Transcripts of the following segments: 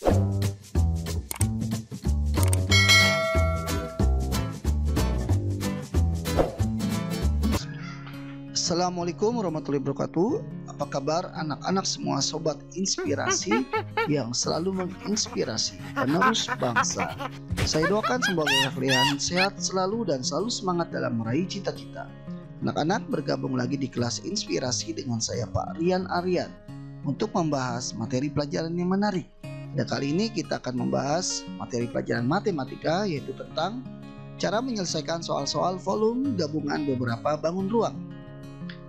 Assalamualaikum warahmatullahi wabarakatuh. Apa kabar anak-anak semua sobat inspirasi yang selalu menginspirasi penerus bangsa. Saya doakan semoga kalian sehat selalu dan selalu semangat dalam meraih cita-cita. Anak-anak bergabung lagi di kelas inspirasi dengan saya Pak Rian Aryan untuk membahas materi pelajaran yang menarik. Dan kali ini kita akan membahas materi pelajaran matematika, yaitu tentang cara menyelesaikan soal-soal volume gabungan beberapa bangun ruang.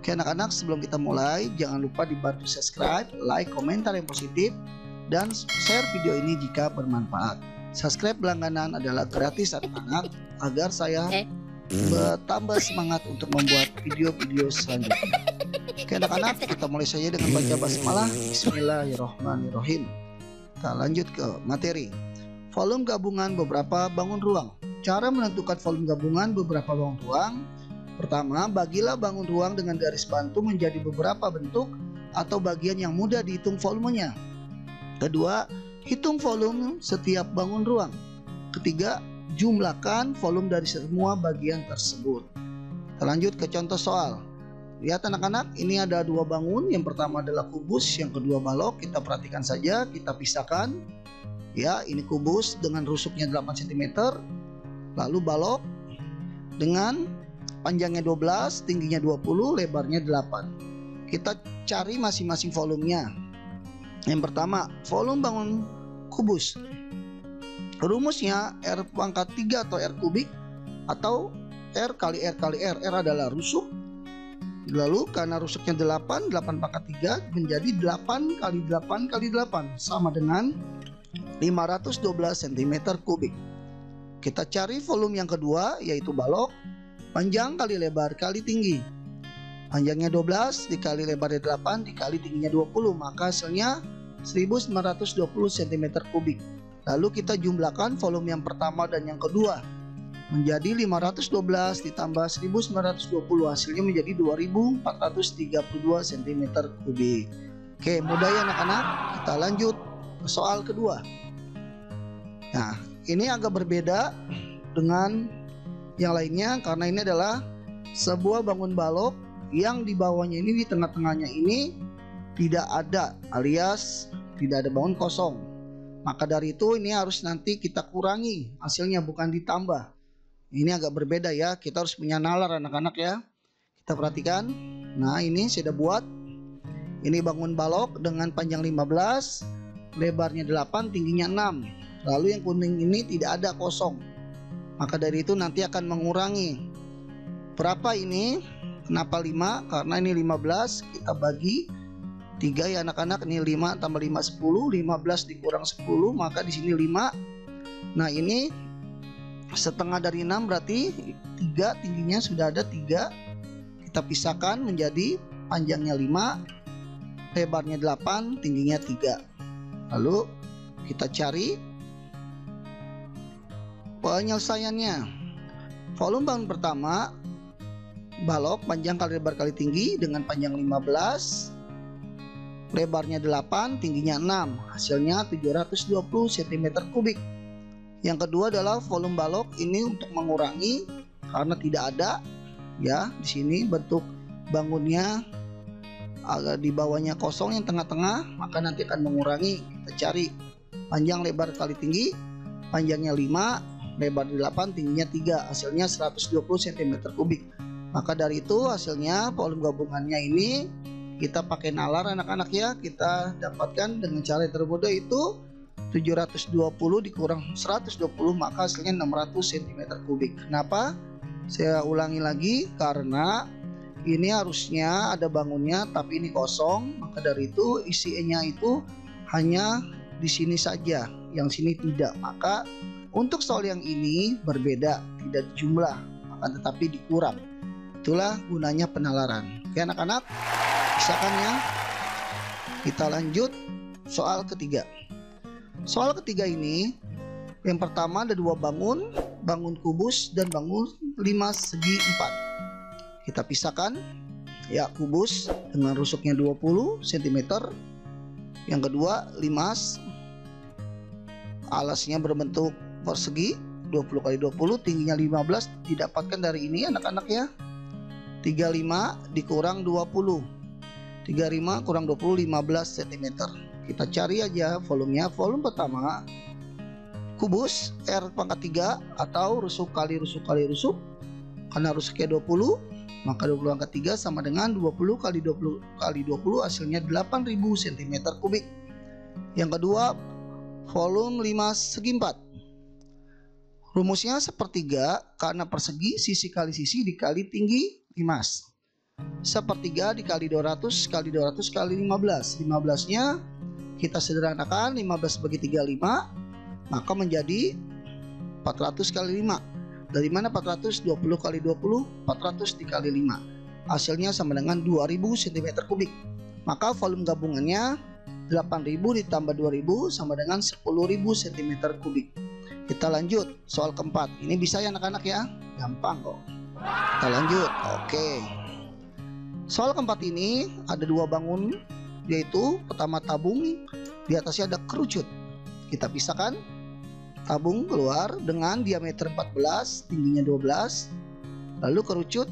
Oke anak-anak, sebelum kita mulai, jangan lupa dibantu subscribe, like, komentar yang positif, dan share video ini jika bermanfaat. Subscribe berlangganan adalah gratis anak-anak, agar saya bertambah semangat untuk membuat video-video selanjutnya. Oke anak-anak, kita mulai saja dengan baca basmalah. Bismillahirrahmanirrahim. Kita lanjut ke materi. Volume gabungan beberapa bangun ruang. Cara menentukan volume gabungan beberapa bangun ruang. Pertama, bagilah bangun ruang dengan garis bantu menjadi beberapa bentuk atau bagian yang mudah dihitung volumenya. Kedua, hitung volume setiap bangun ruang. Ketiga, jumlahkan volume dari semua bagian tersebut. Kita lanjut ke contoh soal. Lihat anak-anak, ini ada dua bangun. Yang pertama adalah kubus, yang kedua balok. Kita perhatikan saja, kita pisahkan. Ya, ini kubus dengan rusuknya 8 cm. Lalu balok dengan panjangnya 12, tingginya 20, lebarnya 8. Kita cari masing-masing volumenya. Yang pertama, volume bangun kubus. Rumusnya R pangkat 3 atau R kubik, atau R kali R kali R. R adalah rusuk. Lalu karena rusuknya 8, 8 pangkat 3 menjadi 8 kali 8 kali 8, sama dengan 512 cm kubik. Kita cari volume yang kedua, yaitu balok. Panjang kali lebar kali tinggi. Panjangnya 12 dikali lebarnya 8 dikali tingginya 20, maka hasilnya 1920 cm kubik. Lalu kita jumlahkan volume yang pertama dan yang kedua menjadi 512 ditambah 1920, hasilnya menjadi 2432 cm kubik. Oke, mudah ya anak-anak. Kita lanjut ke soal kedua. Nah, ini agak berbeda dengan yang lainnya karena ini adalah sebuah bangun balok yang di bawahnya ini, di tengah-tengahnya ini tidak ada, alias tidak ada bangun kosong. Maka dari itu ini harus nanti kita kurangi hasilnya, bukan ditambah. Ini agak berbeda ya, kita harus punya nalar anak-anak ya. Kita perhatikan. Nah, ini saya sudah buat. Ini bangun balok dengan panjang 15, lebarnya 8, tingginya 6. Lalu yang kuning ini tidak ada kosong. Maka dari itu nanti akan mengurangi. Berapa ini? Kenapa 5? Karena ini 15, kita bagi 3 ya anak-anak. Ini 5 tambah 5 10, 15 dikurang 10, maka di sini 5. Nah, ini setengah dari 6 berarti 3, tingginya sudah ada 3. Kita pisahkan menjadi panjangnya 5, lebarnya 8, tingginya 3. Lalu kita cari penyelesaiannya. Volume bangun pertama, balok panjang kali lebar kali tinggi dengan panjang 15, lebarnya 8, tingginya 6, hasilnya 720 cm kubik. Yang kedua adalah volume balok, ini untuk mengurangi karena tidak ada ya, di sini bentuk bangunnya agak di bawahnya kosong, yang tengah-tengah, maka nanti akan mengurangi. Kita cari panjang lebar kali tinggi, panjangnya 5, lebar 8, tingginya 3, hasilnya 120 cm kubik. Maka dari itu hasilnya volume gabungannya ini kita pakai nalar anak-anak ya. Kita dapatkan dengan cara yang termudah, itu 720 dikurang 120, maka hasilnya 600 cm kubik. Kenapa? Saya ulangi lagi, karena ini harusnya ada bangunnya tapi ini kosong. Maka dari itu isinya itu hanya di sini saja, yang sini tidak. Maka untuk soal yang ini berbeda, tidak jumlah, akan tetapi dikurang. Itulah gunanya penalaran. Oke anak-anak, pisahkan ya. Kita lanjut soal ketiga. Soal ketiga ini, yang pertama ada dua bangun, bangun kubus dan bangun 5 segi 4. Kita pisahkan ya, kubus dengan rusuknya 20 cm. Yang kedua 5 Alasnya berbentuk persegi 20 kali 20, tingginya 15, didapatkan dari ini anak-anak ya. 35 dikurang 20. 35 kurang 20, 15 cm. Kita cari aja volumenya. Volume pertama kubus R pangkat 3 atau rusuk kali rusuk kali rusuk. Karena rusuknya 20, maka 20 pangkat 3 sama dengan 20 kali 20 kali 20, hasilnya 8000 cm3. Yang kedua, volume 5 segi 4. Rumusnya sepertiga, karena persegi sisi kali sisi dikali tinggi 5. Sepertiga dikali 200 kali 200 kali 15. 15-nya kita sederhanakan, 15 bagi 35, maka menjadi 400 kali 5. Dari mana 400? 20 kali 20, 400 dikali 5. Hasilnya sama dengan 2000 cm3. Maka volume gabungannya 8000 ditambah 2000 sama dengan 10.000 cm3. Kita lanjut soal keempat. Ini bisa ya anak-anak ya, gampang kok. Kita lanjut. Oke. Soal keempat ini ada dua bangun, yaitu pertama tabung, di atasnya ada kerucut. Kita pisahkan. Tabung keluar dengan diameter 14, tingginya 12. Lalu kerucut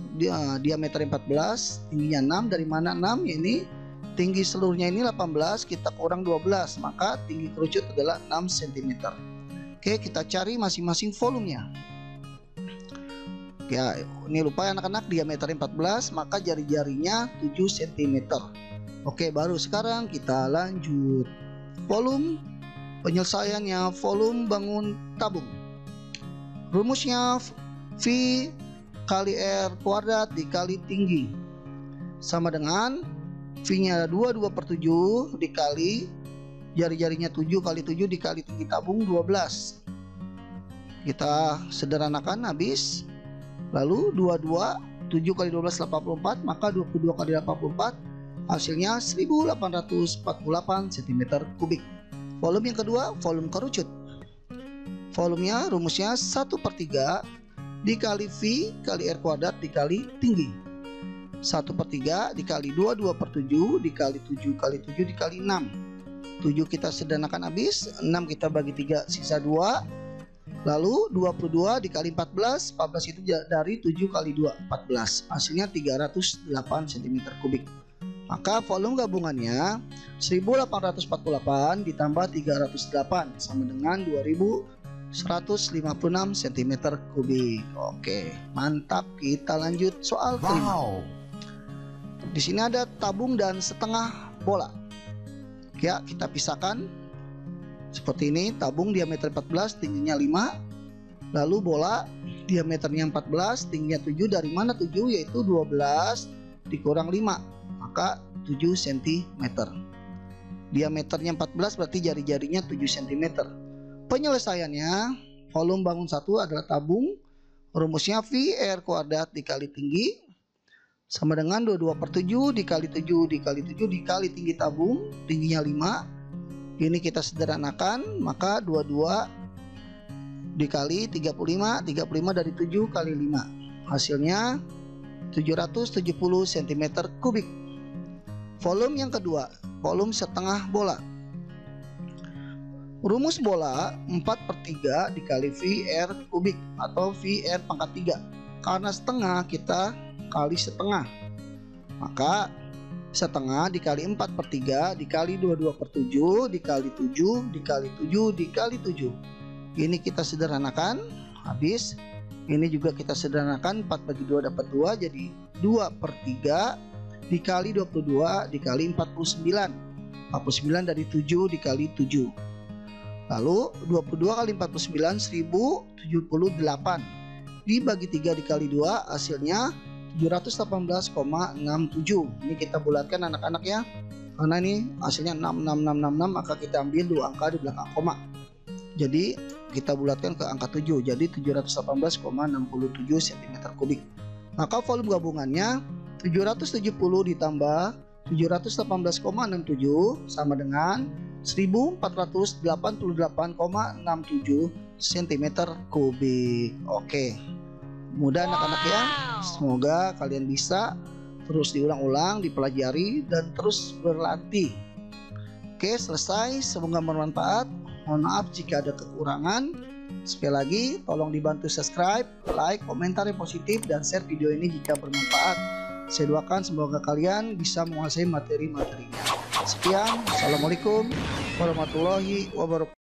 diameter 14, tingginya 6. Dari mana 6? Ya ini tinggi seluruhnya ini 18, kita kurang 12, maka tinggi kerucut adalah 6 cm. Oke, kita cari masing-masing volumenya. Ya, ini lupa ya anak-anak, diameter 14, maka jari-jarinya 7 cm. Oke, baru sekarang kita lanjut. Volume penyelesaiannya, volume bangun tabung. Rumusnya V kali R kuadrat dikali tinggi sama dengan V-nya 22/7 dikali jari-jarinya 7 kali 7 dikali tinggi tabung 12. Kita sederhanakan habis. Lalu 22, 7 kali 12 84, maka 22 kali 84 hasilnya 1848 cm3. Volume yang kedua, volume kerucut. Volumenya rumusnya 1/3 dikali V kali R kuadrat dikali tinggi. 1/3 dikali 22/7 dikali 7 kali 7 dikali 6. 7 kita sederhanakan habis, 6 kita bagi 3 sisa 2. Lalu 22 dikali 14, 14 itu dari 7 kali 2, 14. Hasilnya 308 cm3. Maka volume gabungannya 1848 ditambah 308 sama dengan 2156 cm3. Oke, mantap. Kita lanjut soal kelima. Di sini ada tabung dan setengah bola. Ya, kita pisahkan seperti ini. Tabung diameter 14, tingginya 5. Lalu bola diameternya 14, tingginya 7. Dari mana 7? Yaitu 12 dikurang 5. Maka 7 cm. Diameternya 14 berarti jari-jarinya 7 cm. Penyelesaiannya, volume bangun 1 adalah tabung. Rumusnya V R kuadrat dikali tinggi sama dengan 22/7 dikali 7 dikali 7 dikali tinggi tabung, tingginya 5. Ini kita sederhanakan, maka 22 dikali 35, 35 dari 7 kali 5. Hasilnya 770 cm3. Volume yang kedua, volume setengah bola. Rumus bola 4/3 dikali VR kubik atau VR pangkat 3. Karena setengah kita kali setengah, maka setengah dikali 4/3 dikali 22/7 dikali 7 dikali 7 dikali 7. Ini kita sederhanakan habis. Ini juga kita sederhanakan, 4 bagi 2 dapat 2, jadi 2/3 dikali 22 dikali 49. 49 dari 7 dikali 7. Lalu 22 kali 49 1078. Dibagi 3 dikali 2 hasilnya 718,67. Ini kita bulatkan anak-anak ya. Karena ini hasilnya 66666, maka kita ambil 2 angka di belakang koma. Jadi kita bulatkan ke angka 7, jadi 718,67 cm3. Maka volume gabungannya 770 ditambah 718,67 sama dengan 1488,67 cm3. Oke, mudah anak-anak ya. Semoga kalian bisa terus diulang-ulang, dipelajari dan terus berlatih. Oke, selesai. Semoga bermanfaat. Mohon maaf jika ada kekurangan. Sekali lagi, tolong dibantu subscribe, like, komentar yang positif, dan share video ini jika bermanfaat. Saya doakan semoga kalian bisa menguasai materi-materinya. Sekian, Assalamualaikum warahmatullahi wabarakatuh.